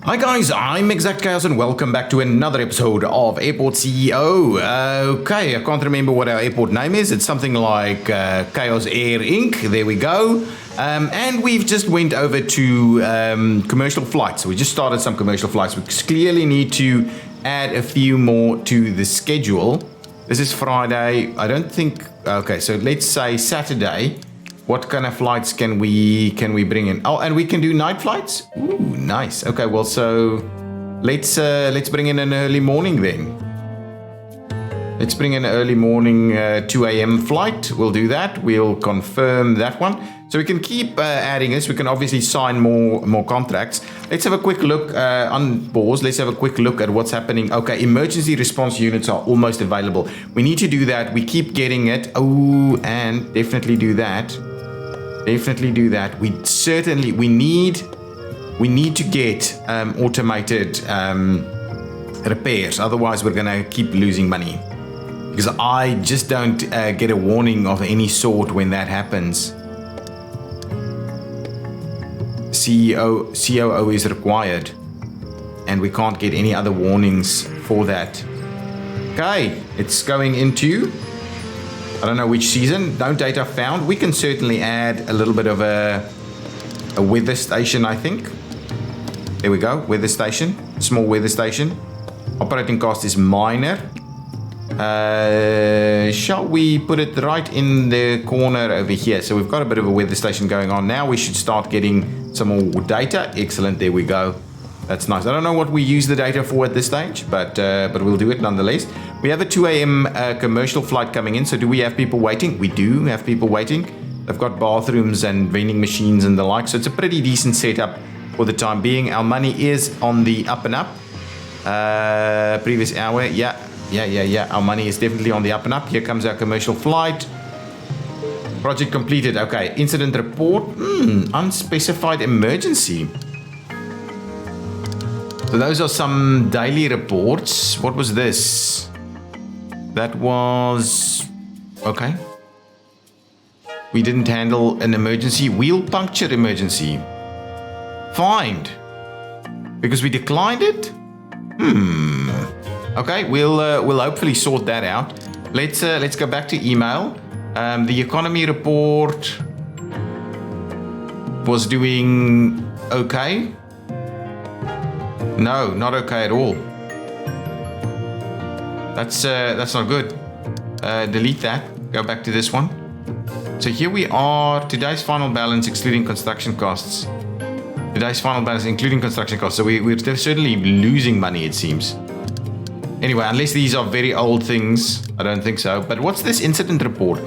Hi guys, I'm ExactChaos and welcome back to another episode of Airport CEO. Okay, I can't remember what our airport name is. It's something like Chaos Air Inc. There we go. And we've just went over to commercial flights. So we just started some commercial flights. We clearly need to add a few more to the schedule. This is Friday. I don't think... Okay, so let's say Saturday. What kind of flights can we bring in? Oh, and we can do night flights? Ooh, nice. Okay, well, so let's bring in an early morning then. Let's bring in an early morning 2 a.m. flight. We'll do that. We'll confirm that one. So we can keep adding this. We can obviously sign more contracts. Let's have a quick look on pause. Let's have a quick look at what's happening. Okay, emergency response units are almost available. We need to do that. We keep getting it. Oh, and definitely do that. Definitely do that. We need to get automated repairs. Otherwise, we're gonna keep losing money. Because I just don't get a warning of any sort when that happens. COO is required, and we can't get any other warnings for that. Okay, it's going into, I don't know which season. No data found. We can certainly add a little bit of a weather station, I think. There we go, weather station, small weather station. Operating cost is minor. Shall we put it right in the corner over here? So we've got a bit of a weather station going on. Now we should start getting some more data. Excellent, there we go. That's nice. I don't know what we use the data for at this stage, but we'll do it nonetheless. We have a 2 a.m. Commercial flight coming in. So do we have people waiting? We do have people waiting. They've got bathrooms and vending machines and the like. So it's a pretty decent setup for the time being. Our money is on the up and up. Previous hour, yeah. Our money is definitely on the up and up. Here comes our commercial flight. Project completed. Okay, incident report. Unspecified emergency. So those are some daily reports. What was this? That was... Okay. We didn't handle an emergency. Wheel puncture emergency. Fined. Because we declined it? Okay, we'll hopefully sort that out. Let's go back to email. The economy report was doing okay. No, not okay at all. That's not good. Delete that. Go back to this one. So here we are. Today's final balance excluding construction costs. Today's final balance including construction costs. So we're certainly losing money, it seems. Anyway, unless these are very old things, I don't think so. But what's this incident report?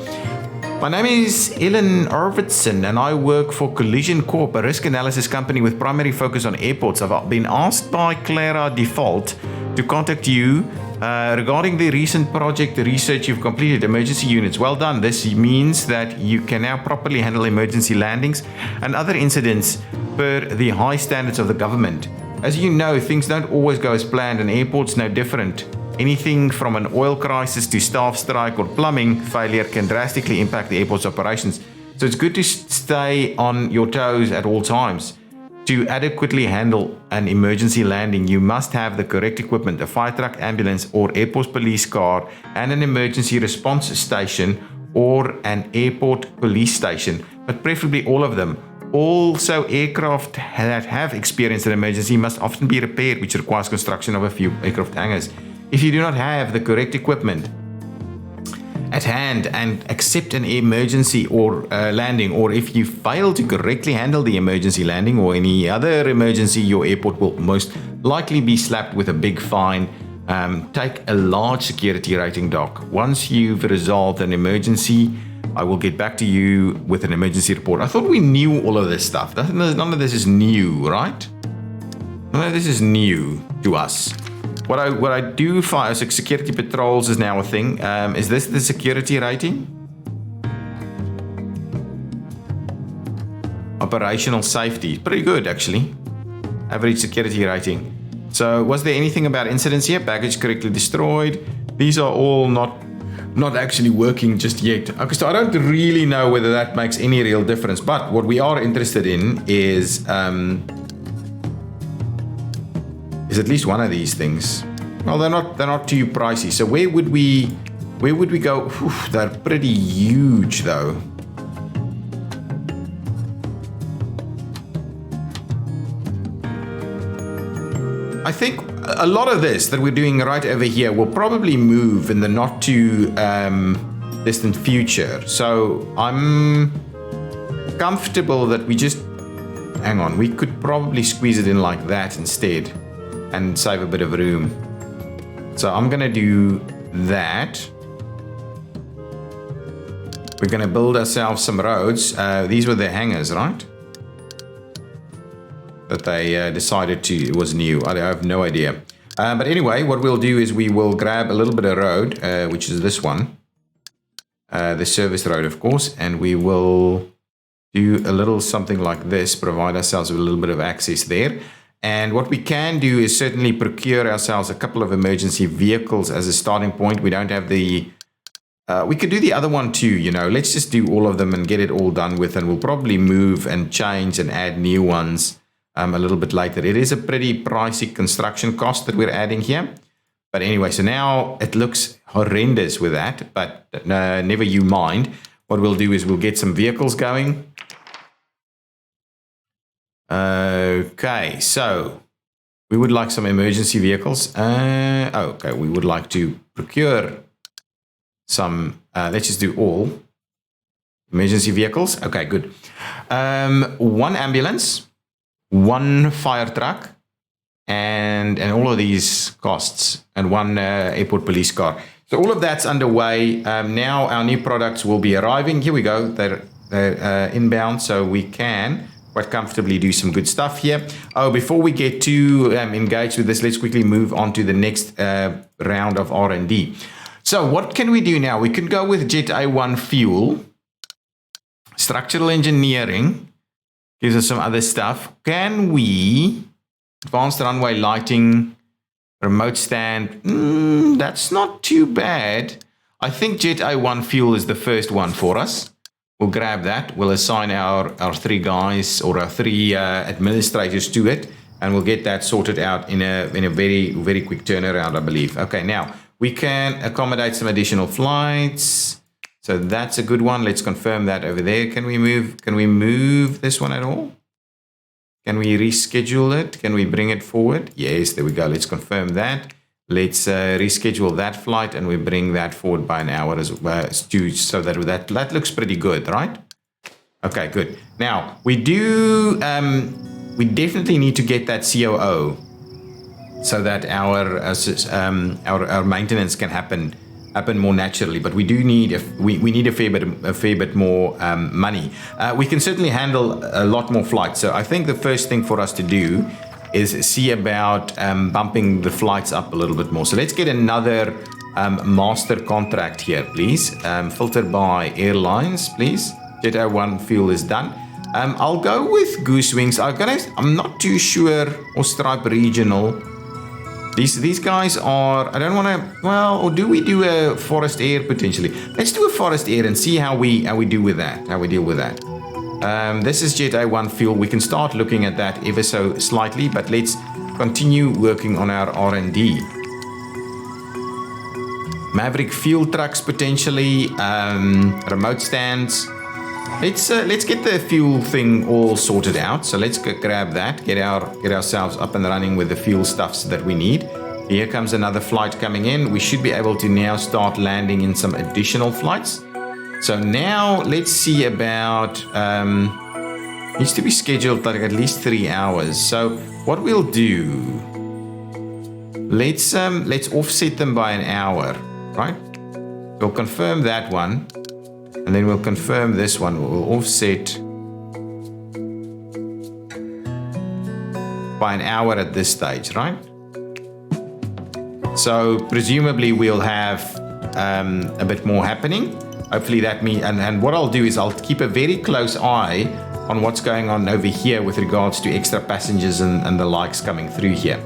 My name is Ellen Arvidsson and I work for Collision Corp, a risk analysis company with primary focus on airports. I've been asked by Clara Default to contact you regarding the recent project research you've completed, emergency units. Well done. This means that you can now properly handle emergency landings and other incidents per the high standards of the government. As you know, things don't always go as planned and airports no different. Anything from an oil crisis to staff strike or plumbing failure can drastically impact the airport's operations. So it's good to stay on your toes at all times. To adequately handle an emergency landing, you must have the correct equipment, a fire truck, ambulance or airport police car, and an emergency response station or an airport police station, but preferably all of them. Also, aircraft that have experienced an emergency must often be repaired, which requires construction of a few aircraft hangars. If you do not have the correct equipment at hand and accept an emergency or landing, or if you fail to correctly handle the emergency landing or any other emergency, your airport will most likely be slapped with a big fine. Take a large security rating dock. Once you've resolved an emergency, I will get back to you with an emergency report. I thought we knew all of this stuff. None of this is new, right? None of this is new to us. What I do find, so security patrols is now a thing. Is this the security rating? Operational safety, pretty good actually. Average security rating. So was there anything about incidents here? Baggage correctly destroyed. These are all not actually working just yet. Okay, so I don't really know whether that makes any real difference. But what we are interested in is is at least one of these things. Well, they're not too pricey. So where would we go? Whew, they're pretty huge though. I think a lot of this that we're doing right over here will probably move in the not too distant future. So I'm comfortable that we just, hang on, we could probably squeeze it in like that instead and save a bit of room. So I'm gonna do that. We're gonna build ourselves some roads. These were the hangars, right? That they decided to, it was new. I have no idea. But anyway, what we'll do is we will grab a little bit of road, which is this one. The service road, of course, and we will do a little something like this, provide ourselves with a little bit of access there. And what we can do is certainly procure ourselves a couple of emergency vehicles as a starting point. We don't have the... we could do the other one too, you know. Let's just do all of them and get it all done with, and we'll probably move and change and add new ones a little bit later. It is a pretty pricey construction cost that we're adding here. But anyway, so now it looks horrendous with that, but never you mind. What we'll do is we'll get some vehicles going. Okay, so we would like some emergency vehicles. Okay, we would like to procure some, let's just do all emergency vehicles. Okay, good. One ambulance, one fire truck, and all of these costs, and one airport police car. So all of that's underway. Now our new products will be arriving. Here we go. They're inbound, so we can quite comfortably do some good stuff here. Oh, before we get too engaged with this, let's quickly move on to the next round of R&D. So what can we do now? We can go with Jet A1 fuel, structural engineering, gives us some other stuff. Can we, advanced runway lighting, remote stand, that's not too bad. I think Jet A1 fuel is the first one for us. We'll grab that. We'll assign our 3 guys or our 3 administrators to it, and we'll get that sorted out in a very, very quick turnaround, I believe. Okay, now we can accommodate some additional flights. So that's a good one. Let's confirm that over there. Can we move this one at all? Can we reschedule it? Can we bring it forward? Yes, there we go. Let's confirm that. Let's reschedule that flight, and we bring that forward by an hour as well, so that looks pretty good, right? Okay, good. Now we definitely need to get that COO so that our maintenance can happen more naturally. But we do need we need a fair bit more money. We can certainly handle a lot more flights. So I think the first thing for us to do is see about bumping the flights up a little bit more. So let's get another master contract here, please. Filter by airlines, please. Jet A1 fuel is done. I'll go with Goose Wings. I'm not too sure, or Stripe Regional. These guys are, I don't want to, well, or do we do a Forest Air potentially? Let's do a Forest Air and see how we do with that, how we deal with that. This is Jet A1 fuel. We can start looking at that ever so slightly, but let's continue working on our R&D. Maverick fuel trucks potentially, remote stands. Let's get the fuel thing all sorted out. So let's grab that, get ourselves up and running with the fuel stuffs that we need. Here comes another flight coming in. We should be able to now start landing in some additional flights. So now let's see about, needs to be scheduled like at least 3 hours. So what we'll do, let's offset them by an hour, right? We'll confirm that one, and then we'll confirm this one. We'll offset by an hour at this stage, right? So presumably we'll have a bit more happening. Hopefully that means, and what I'll do is I'll keep a very close eye on what's going on over here with regards to extra passengers and the likes coming through here.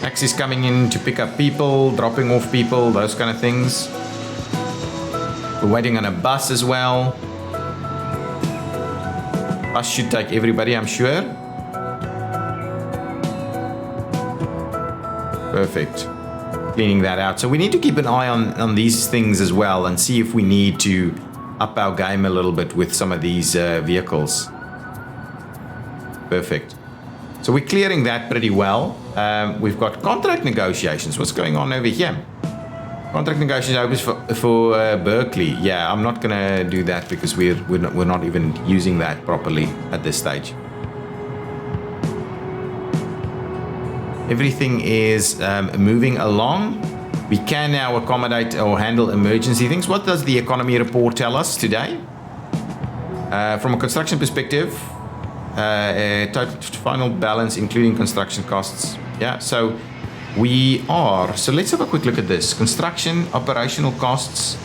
Taxis coming in to pick up people, dropping off people, those kind of things. We're waiting on a bus as well. Bus should take everybody, I'm sure. Perfect. Cleaning that out. So we need to keep an eye on these things as well and see if we need to up our game a little bit with some of these vehicles. Perfect. So we're clearing that pretty well. We've got contract negotiations. What's going on over here? Contract negotiations for Berkeley. Yeah, I'm not gonna do that because we're not even using that properly at this stage. Everything is moving along. We can now accommodate or handle emergency things. What does the economy report tell us today? From a construction perspective, total final balance including construction costs. Yeah, so we are. So let's have a quick look at this. Construction, operational costs,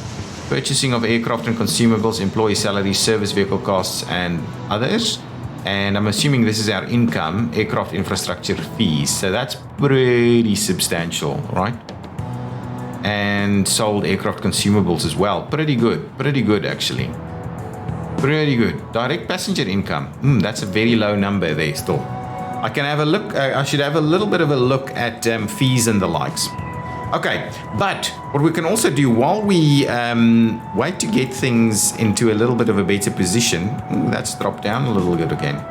purchasing of aircraft and consumables, employee salaries, service vehicle costs, and others. And I'm assuming this is our income, aircraft infrastructure fees. So that's pretty substantial, right? And sold aircraft consumables as well. Pretty good actually. Pretty good. Direct passenger income. That's a very low number there still. I can have a look. I should have a little bit of a look at fees and the likes. Okay, but what we can also do while we wait to get things into a little bit of a better position. That's dropped down a little bit again.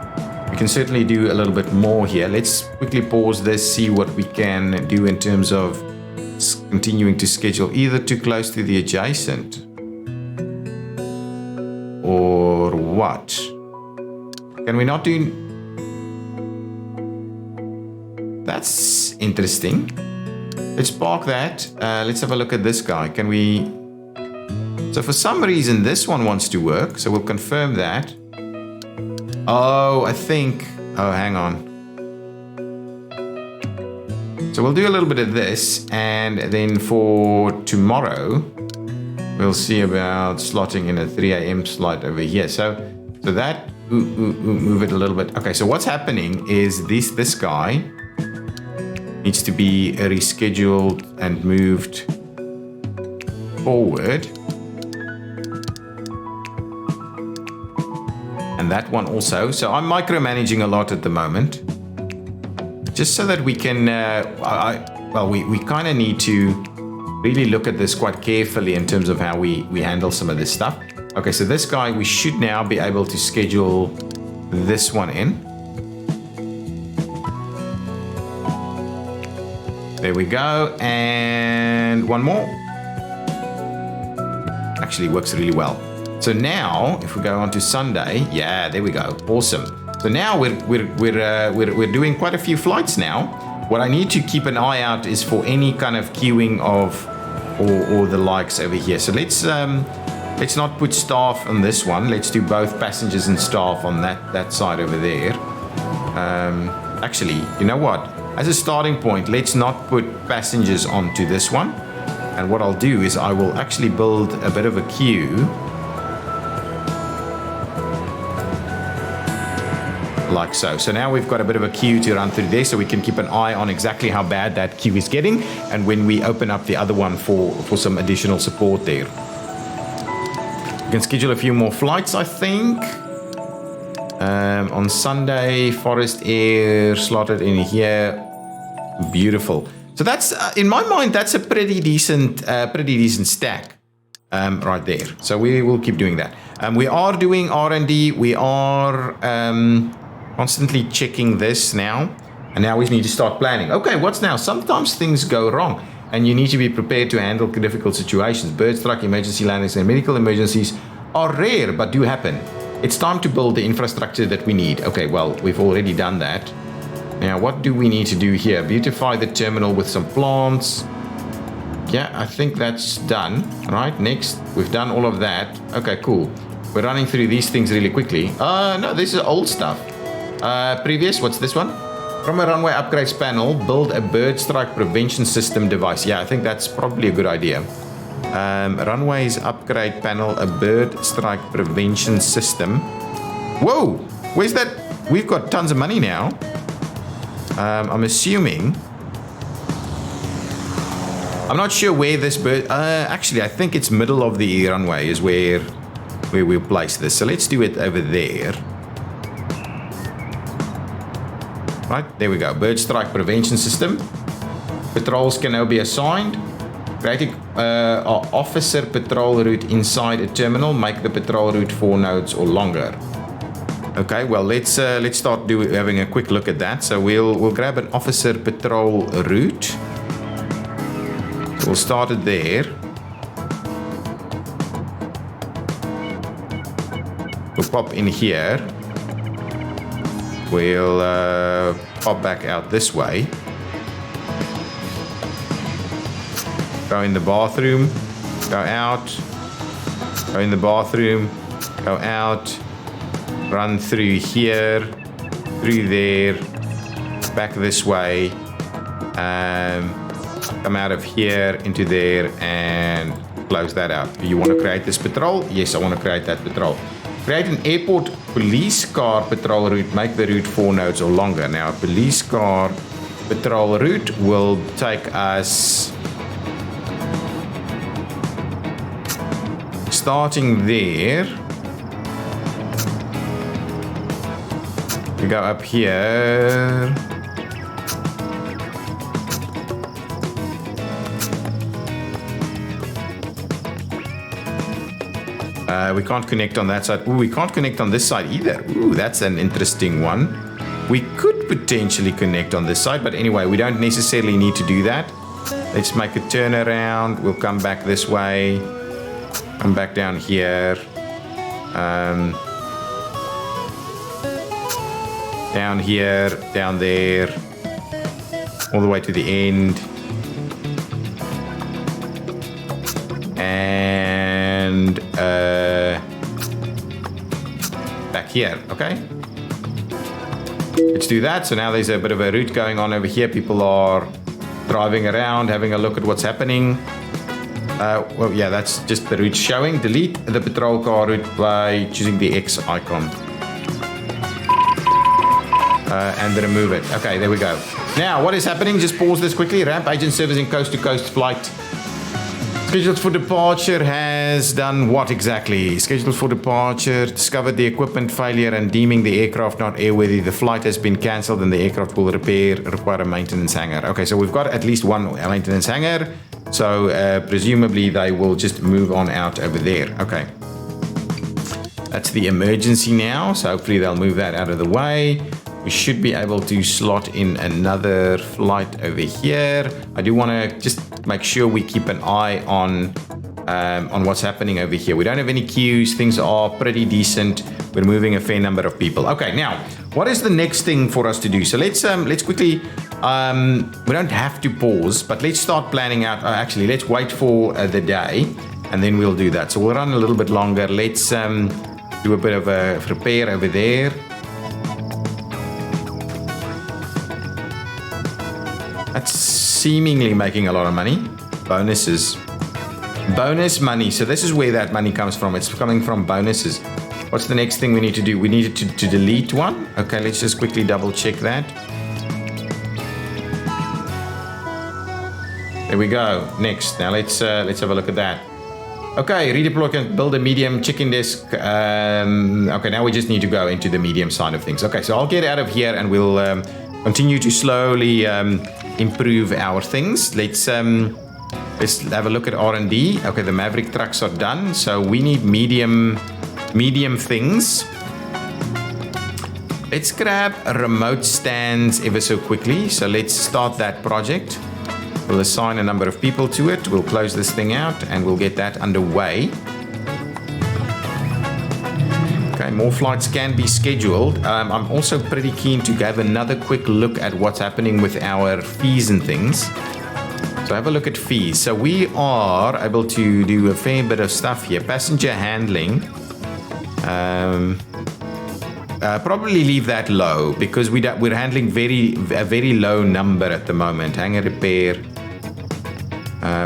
We can certainly do a little bit more here. Let's quickly pause this, see what we can do in terms of continuing to schedule either too close to the adjacent or what? Can we not do? That's interesting. Let's park that. Let's have a look at this guy. Can we? So for some reason this one wants to work. So we'll confirm that. Oh, I think. Oh, hang on. So we'll do a little bit of this, and then for tomorrow, we'll see about slotting in a 3 a.m. slot over here. So that move it a little bit. Okay, so what's happening is this guy needs to be rescheduled and moved forward, and that one also. So I'm micromanaging a lot at the moment, just so that we can. We kind of need to really look at this quite carefully in terms of how we handle some of this stuff. Okay, so this guy, we should now be able to schedule this one in. There we go, and one more. Actually works really well. So now, if we go on to Sunday, yeah, there we go, awesome. So now we're doing quite a few flights now. What I need to keep an eye out is for any kind of queuing of or the likes over here. So let's not put staff on this one. Let's do both passengers and staff on that side over there. Actually, you know what? As a starting point, let's not put passengers onto this one. And what I'll do is I will actually build a bit of a queue. Like so. So now we've got a bit of a queue to run through there, so we can keep an eye on exactly how bad that queue is getting, and when we open up the other one for some additional support there. We can schedule a few more flights, I think. On Sunday, Forest Air slotted in here. Beautiful. So that's in my mind, that's a pretty decent stack right there. So we will keep doing that. We are doing R&D. We are constantly checking this now, and now we need to start planning. Okay, what's now? Sometimes things go wrong, and you need to be prepared to handle difficult situations. Bird strike, emergency landings, and medical emergencies are rare, but do happen. It's time to build the infrastructure that we need. Okay, well, we've already done that. Now, what do we need to do here? Beautify the terminal with some plants. Yeah, I think that's done. Right, next, we've done all of that. Okay, cool. We're running through these things really quickly. No, this is old stuff. Previous, what's this one? From a runway upgrades panel, build a bird strike prevention system device. Yeah, I think that's probably a good idea. Runways upgrade panel, a bird strike prevention system. Whoa, where's that? We've got tons of money now. I'm assuming. I'm not sure where this bird. Actually, I think it's middle of the runway is where we'll place this. So let's do it over there. Right, there we go. Bird strike prevention system. Patrols can now be assigned. Create an officer patrol route inside a terminal. Make the patrol route 4 nodes or longer. Okay, well let's start having a quick look at that. So we'll grab an officer patrol route. We'll start it there. We'll pop in here. We'll pop back out this way. Go in the bathroom. Go out. Go in the bathroom. Go out. Run through here. Through there. Back this way. Come out of here into there and close that out. Do you want to create this patrol? Yes, I want to create that patrol. Create an airport police car patrol route. Make the route 4 nodes or longer. Now, a police car patrol route will take us starting there. We go up here. We can't connect on that side. Ooh, we can't connect on this side either. Ooh, that's an interesting one. We could potentially connect on this side, but anyway, we don't necessarily need to do that. Let's make a turnaround. We'll come back this way. Come back down here. Down here, down there. All the way to the end. And back here, okay? Let's do that. So now there's a bit of a route going on over here. People are driving around, having a look at what's happening. Well, yeah, that's just the route showing. Delete the patrol car route by choosing the X icon. And remove it. Okay, there we go. Now, what is happening? Just pause this quickly. Ramp agent servicing coast-to-coast flight. Scheduled for departure has done what exactly? Scheduled for departure, discovered the equipment failure and deeming the aircraft not airworthy. The flight has been cancelled and the aircraft will require a maintenance hangar. Okay, so we've got at least one maintenance hangar. So presumably they will just move on out over there. Okay. That's the emergency now. So hopefully they'll move that out of the way. We should be able to slot in another flight over here. I do want to just make sure we keep an eye on what's happening over here. We don't have any queues. Things are pretty decent. We're moving a fair number of people. Okay, now what is the next thing for us to do? So let's quickly. We don't have to pause, but let's start planning out. Actually, let's wait for the day, and then we'll do that. So we'll run a little bit longer. Let's do a bit of a repair over there. That's seemingly making a lot of money. Bonuses. Bonus money. So this is where that money comes from. It's coming from bonuses. What's the next thing we need to do? We need to delete one. Okay, let's just quickly double check that. There we go. Next. Now let's have a look at that. Okay, redeploy can build a medium chicken desk. Okay, now we just need to go into the medium side of things. Okay, so I'll get out of here and we'll continue to slowly improve our things. Let's have a look at R&D. Okay, the Maverick trucks are done. So we need medium things. Let's grab remote stands ever so quickly. So let's start that project. We'll assign a number of people to it. We'll close this thing out and we'll get that underway. Okay, more flights can be scheduled. I'm also pretty keen to have another quick look at what's happening with our fees and things. So have a look at fees. So we are able to do a fair bit of stuff here. Passenger handling. Probably leave that low because we're handling a very low number at the moment. Hangar repair.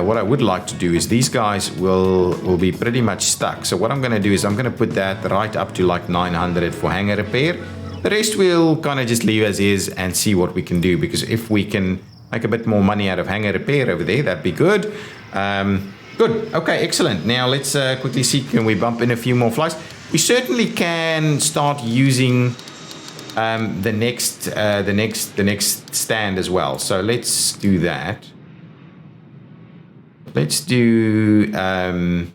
What I would like to do is these guys will be pretty much stuck. So what I'm going to do is I'm going to put that right up to like 900 for hangar repair. The rest we'll kind of just leave as is and see what we can do, because if we can make a bit more money out of hangar repair over there, that'd be good. Good. Okay, excellent. Now let's quickly see, can we bump in a few more flights? We certainly can start using the next stand as well. So let's do that. Let's do 8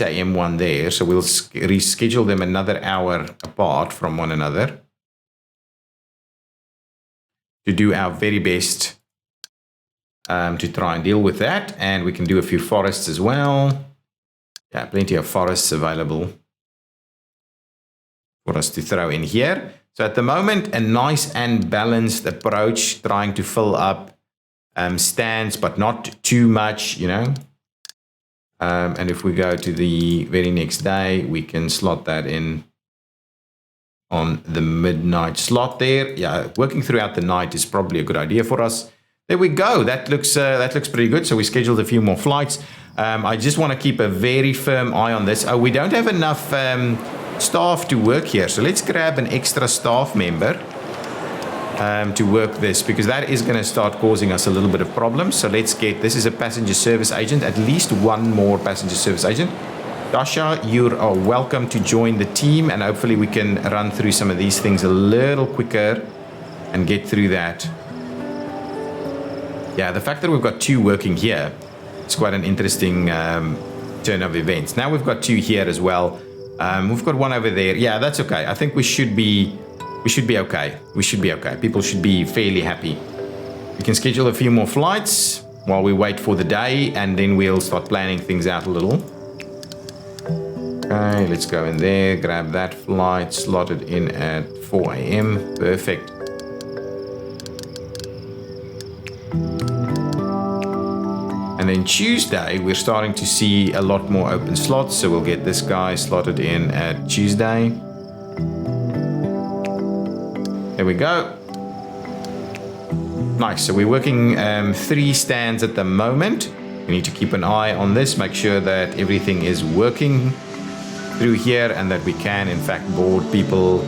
a.m. one there. So we'll reschedule them another hour apart from one another to do our very best to try and deal with that. And we can do a few forests as well. Yeah, plenty of forests available for us to throw in here. So at the moment, a nice and balanced approach, trying to fill up stands, but not too much, you know. And if we go to the very next day, we can slot that in on the midnight slot there. Yeah, working throughout the night is probably a good idea for us. There we go. That looks pretty good. So we scheduled a few more flights. I just want to keep a very firm eye on this. Oh, we don't have enough staff to work here. So let's grab an extra staff member to work this, because that is going to start causing us a little bit of problems. So let's get, this is a passenger service agent, at least one more passenger service agent. Dasha, you are welcome to join the team, and hopefully we can run through some of these things a little quicker and get through that. Yeah, the fact that we've got two working here, it's quite an interesting turn of events. Now we've got two here as well. We've got one over there. Yeah, that's okay. I think we should be okay. We should be okay. People should be fairly happy. We can schedule a few more flights while we wait for the day, and then we'll start planning things out a little. Okay, let's go in there, grab that flight, slot it in at 4 a.m. Perfect. And then Tuesday, we're starting to see a lot more open slots, so we'll get this guy slotted in at Tuesday. There we go. Nice, so we're working 3 stands at the moment. We need to keep an eye on this, make sure that everything is working through here and that we can, in fact, board people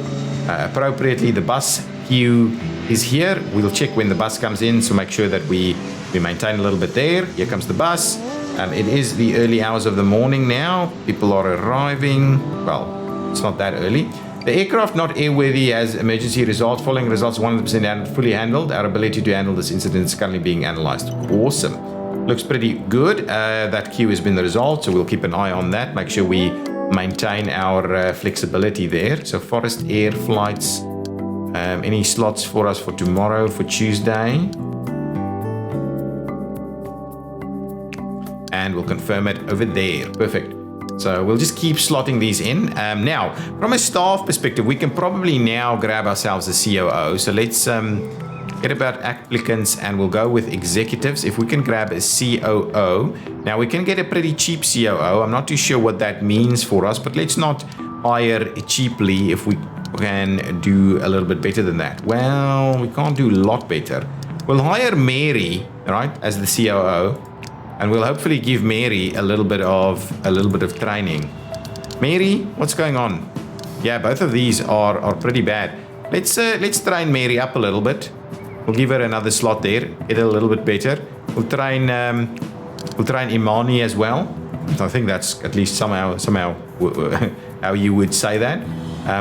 appropriately. The bus queue is here. We'll check when the bus comes in, so make sure that we maintain a little bit there. Here comes the bus. It is the early hours of the morning now. People are arriving. Well, it's not that early. The aircraft not airworthy has emergency results. Following results 100% fully handled. Our ability to handle this incident is currently being analyzed. Awesome. Looks pretty good. That queue has been resolved, so we'll keep an eye on that. Make sure we maintain our flexibility there. So Forest Air flights. Any slots for us for tomorrow, for Tuesday? And we'll confirm it over there. Perfect. So we'll just keep slotting these in. Now, from a staff perspective, we can probably now grab ourselves a COO. So let's get about applicants, and we'll go with executives. If we can grab a COO. Now, we can get a pretty cheap COO. I'm not too sure what that means for us, but let's not hire cheaply if we can do a little bit better than that. Well, we can't do a lot better. We'll hire Mary, right, as the COO. And we'll hopefully give Mary a little bit of training. Mary, what's going on? Yeah, both of these are pretty bad. Let's train Mary up a little bit. We'll give her another slot there, get her a little bit better. We'll train Imani as well. I think that's at least somehow how you would say that.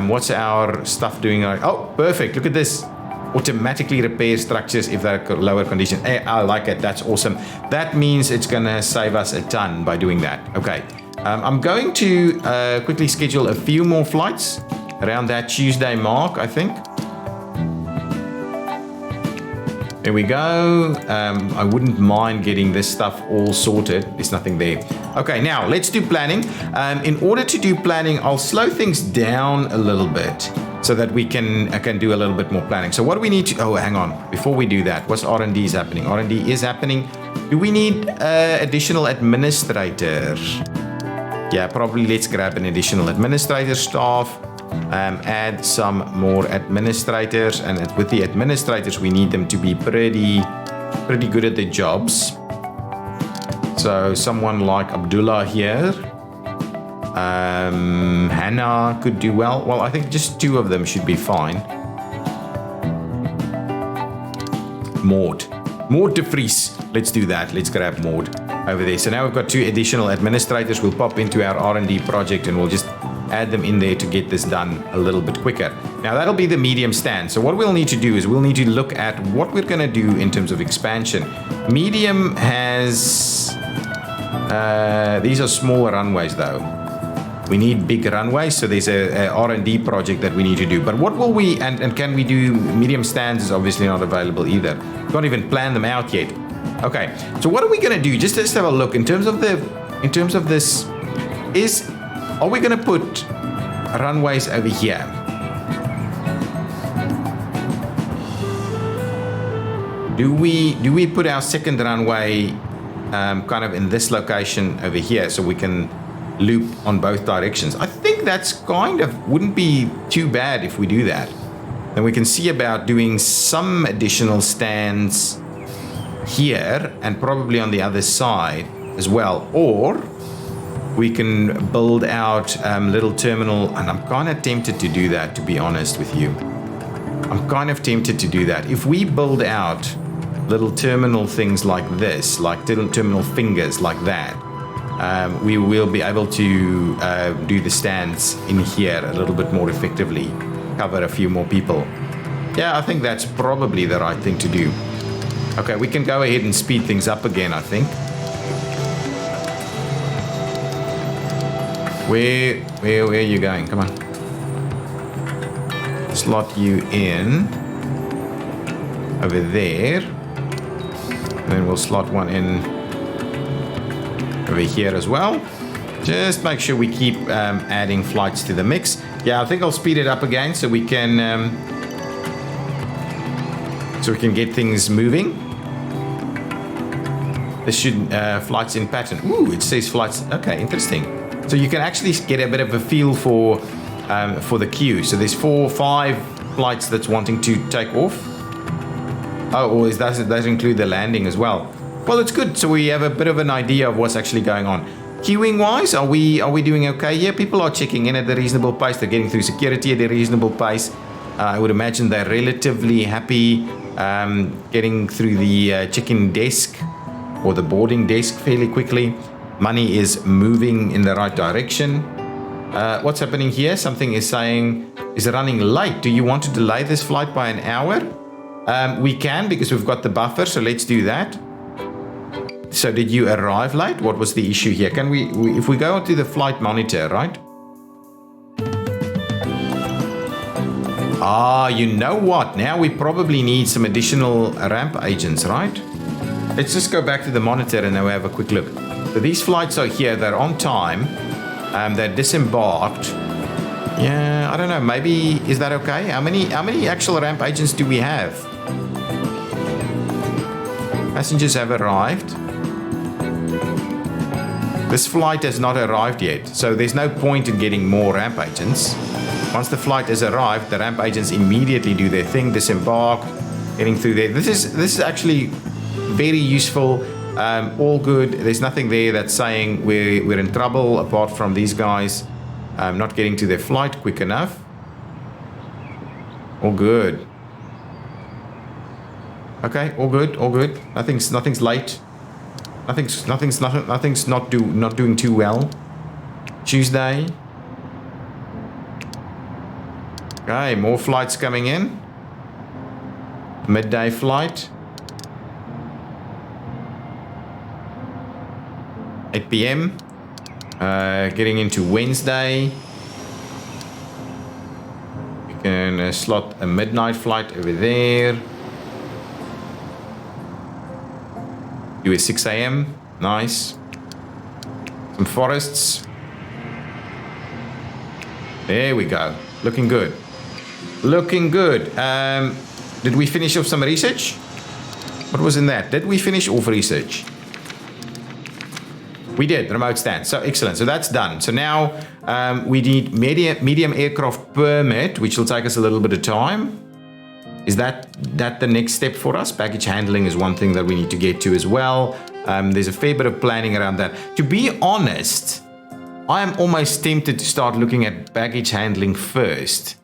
What's our stuff doing? Oh, perfect! Look at this. Automatically repair structures if they're lower condition. Hey, I like it. That's awesome. That means it's gonna save us a ton by doing that. Okay, I'm going to quickly schedule a few more flights around that Tuesday mark, I think. There we go. I wouldn't mind getting this stuff all sorted. There's nothing there. Okay, now let's do planning. In order to do planning, I'll slow things down a little bit, so that we can do a little bit more planning. So what do we need to, oh, hang on. Before we do that, what's R&D is happening? R&D is happening. Do we need additional administrators? Yeah, probably let's grab an additional administrator staff. Add some more administrators. And with the administrators, we need them to be pretty good at their jobs. So someone like Abdullah here. Hannah could do well. Well, I think just 2 of them should be fine. Maud de Vries. Let's do that. Let's grab Maud over there. So now we've got 2 additional administrators. We'll pop into our R&D project and we'll just add them in there to get this done a little bit quicker. Now that'll be the medium stand. So what we'll need to do is we'll need to look at what we're going to do in terms of expansion. Medium has, these are smaller runways though. We need big runways, so there's a R&D project that we need to do. But what will we, and can we do medium stands is obviously not available either. We can't even plan them out yet. Okay, so what are we going to do? Just let's have a look in terms of this. Are we going to put runways over here? Do we put our second runway kind of in this location over here so we can loop on both directions? I think that's wouldn't be too bad if we do that. Then we can see about doing some additional stands here and probably on the other side as well, or we can build out little terminal, and I'm kind of tempted to do that, to be honest with you. I'm kind of tempted to do that. If we build out little terminal things like this, like terminal fingers like that, we will be able to do the stands in here a little bit more effectively, cover a few more people. Yeah, I think that's probably the right thing to do. Okay, we can go ahead and speed things up again, I think. Where are you going? Come on. Slot you in over there. And then we'll slot one in over here as well. Just make sure we keep adding flights to the mix. Yeah, I think I'll speed it up again so we can get things moving. This should flights in pattern. Ooh, it says flights. Okay, interesting. So you can actually get a bit of a feel for the queue. So there's 4 or 5 flights that's wanting to take off. Oh, or does it include the landing as well? Well, it's good. So we have a bit of an idea of what's actually going on. Queuing wise, are we doing okay? Yeah, people are checking in at a reasonable pace. They're getting through security at a reasonable pace. I would imagine they're relatively happy getting through the check-in desk or the boarding desk fairly quickly. Money is moving in the right direction. What's happening here? Something is saying, is it running late? Do you want to delay this flight by an hour? We can, because we've got the buffer, so let's do that. So did you arrive late? What was the issue here? Can we if we go to the flight monitor, right? Ah, you know what? Now we probably need some additional ramp agents, right? Let's just go back to the monitor and now we have a quick look. So these flights are here, they're on time, they're disembarked. Yeah, I don't know, maybe, is that okay? How many actual ramp agents do we have? Passengers have arrived. This flight has not arrived yet, so there's no point in getting more ramp agents. Once the flight has arrived, the ramp agents immediately do their thing, disembark, getting through there. This is actually very useful. All good. There's nothing there that's saying we're in trouble apart from these guys not getting to their flight quick enough. All good. Okay, all good, all good. Nothing's late. Nothing's not doing too well. Tuesday. Okay, more flights coming in. Midday flight. 8 p.m. Getting into Wednesday. We can slot a midnight flight over there. Do a 6 a.m. Nice. Some forests. There we go. Looking good. Looking good. Did we finish off some research? What was in that? Did we finish off research? We did, remote stand. So excellent. So that's done. So now we need medium aircraft permit, which will take us a little bit of time. Is that the next step for us? Baggage handling is one thing that we need to get to as well. There's a fair bit of planning around that. To be honest, I am almost tempted to start looking at baggage handling first,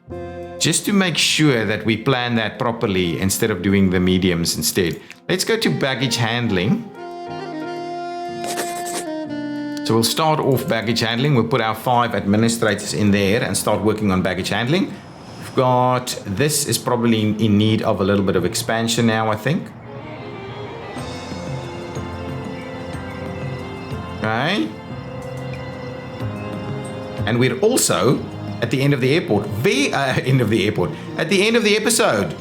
just to make sure that we plan that properly instead of doing the mediums instead. Let's go to baggage handling. So we'll start off baggage handling. We'll put our 5 administrators in there and start working on baggage handling. We've got, this is probably in need of a little bit of expansion now, I think. Okay. And we're also at the end of the airport. At the end of the episode.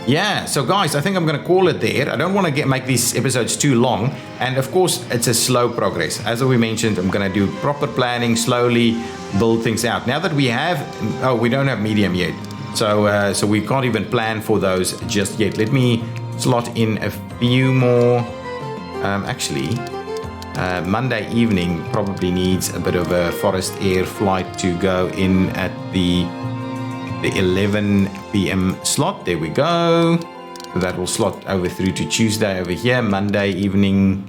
Yeah, so guys, I think I'm going to call it there. I don't want to make these episodes too long. And of course, it's a slow progress. As we mentioned, I'm going to do proper planning, slowly build things out. Now that we have, we don't have medium yet. So we can't even plan for those just yet. Let me slot in a few more. Monday evening probably needs a bit of a Forest Air flight to go in at the 11 p.m. slot. There we go. So that will slot over through to Tuesday over here. Monday evening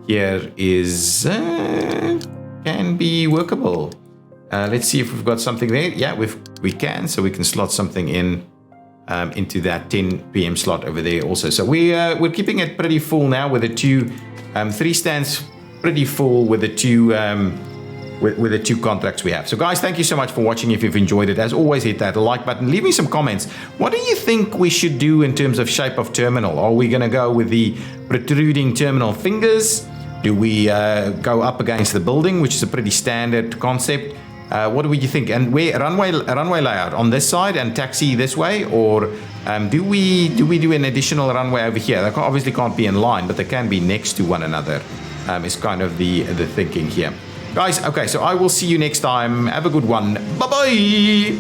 here is can be workable. Let's see if we've got something there. Yeah, we can. So we can slot something in into that 10 p.m. slot over there also. So we're keeping it pretty full now with the 3 stands pretty full with the 2 with the 2 contracts we have. So guys, thank you so much for watching. If you've enjoyed it, as always, hit that like button. Leave me some comments. What do you think we should do in terms of shape of terminal? Are we going to go with the protruding terminal fingers? Do we go up against the building, which is a pretty standard concept? What do you think? And where runway layout on this side and taxi this way, or do we do an additional runway over here? They obviously can't be in line, but they can be next to one another. Is kind of the thinking here. Guys, okay, so I will see you next time. Have a good one. Bye-bye.